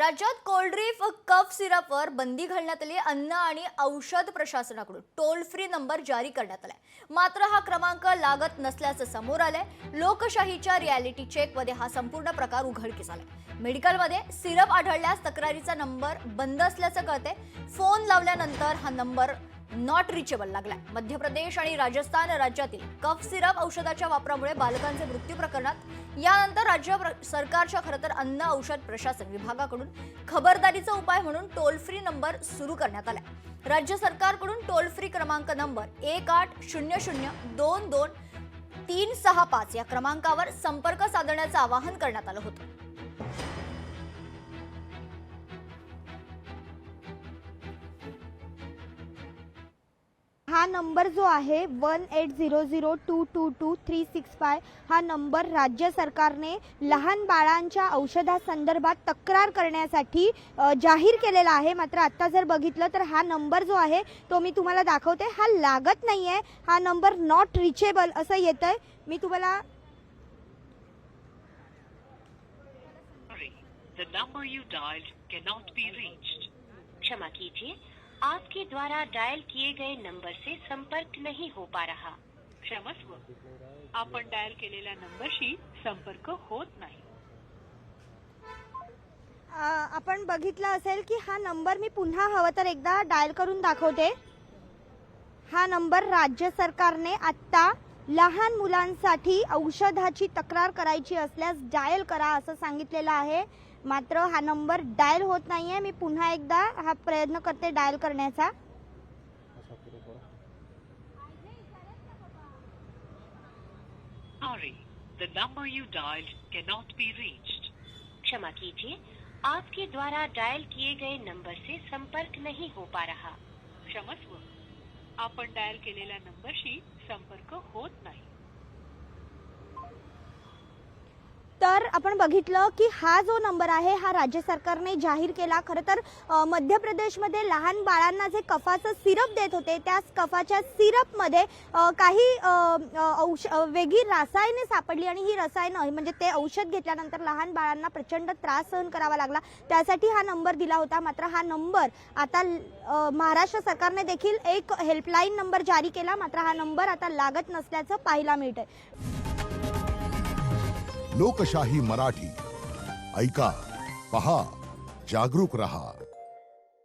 राज्यात कोल्ड्रिफ कफ सिरपवर बंदी घालण्यात आली। अन्न आणि औषध प्रशासनाकडून टोल फ्री नंबर जारी करण्यात आलाय, मात्र हा क्रमांक लागत नसल्याचं समोर आलंय। लोकशाहीच्या रियालिटी चेकमध्ये हा संपूर्ण प्रकार उघडकीस आलाय। मेडिकलमध्ये सिरप आढळल्यास तक्रारीचा नंबर बंद असल्याचं कळतंय। फोन लावल्यानंतर हा नंबर नॉट रिचेबल लागलाय। मध्य प्रदेश आणि राजस्थान राज्यातील कफ सिरप औषधाच्या वापरामुळे बालकांचे मृत्यू प्रकरणात यानंतर राज्य सरकारच्या खरं तर अन्न औषध प्रशासन विभागाकडून खबरदारीचा उपाय म्हणून टोल फ्री नंबर सुरू करण्यात आलाय। राज्य सरकारकडून टोल फ्री क्रमांक नंबर 1800222365 या क्रमांकावर संपर्क साधण्याचं आवाहन करण्यात आलं होतं। हा नंबर जो आहे 1800222365 हा नंबर राज्य सरकारने लहान बाळांच्या औषधासंदर्भात तक्रार करण्यासाठी जाहीर केलेला आहे। मात्र आता जर बघितलं तर हा नंबर जो आहे तो मी तुम्हाला दाखवते, हा लागत नाहीये। हा नंबर नॉट रिचेबल असं येतंय। मी तुम्हाला The number you dialed cannot be reached. क्षमा कीजिए, आपके द्वारा डायल किए गए नंबर से संपर्क नहीं हो पा रहा। क्षमस्व, आपण डायल केलेल्या नंबरशी संपर्क होत नाही। आपण बघितलं असेल की हा नंबर मी पुन्हा हवं तर एकदा डायल करून दाखवते। हा नंबर राज्य सरकारने आता लहान मुलांसाठी औषधाची तक्रार करायची असल्यास डायल करा असं सांगितलेलं आहे। मात्र हा नंबर डायल होत नाहीये। मी पुन्हा एकदा हा प्रयत्न करते डायल करण्याचा। Sorry, the number you dialed cannot be reached. क्षमा कीजिए, आपके द्वारा डायल किए गए नंबर से संपर्क नहीं हो पा रहा। क्षमस्व, आपण डायल केलेल्या नंबरशी संपर्क होत नाही। तर आपण बघितलं की हा जो नंबर आहे हा राज्य सरकारने जाहीर केला। खरं तर मध्य प्रदेशमध्ये लहान बाळांना जे कफाचं सिरप देत होते त्या कफाच्या सिरपमध्ये काही वेगळी रसायने सापडली आणि ही रसायनं म्हणजे ते औषध घेतल्यानंतर लहान बाळांना प्रचंड त्रास सहन करावा लागला। त्यासाठी हा नंबर दिला होता। मात्र हा नंबर आता महाराष्ट्र सरकारने देखील एक हेल्पलाईन नंबर जारी केला, मात्र हा नंबर आता लागत नसल्याचं पाहायला मिळतंय। लोकशाही मराठी ऐका, पहा, जागरूक रहा।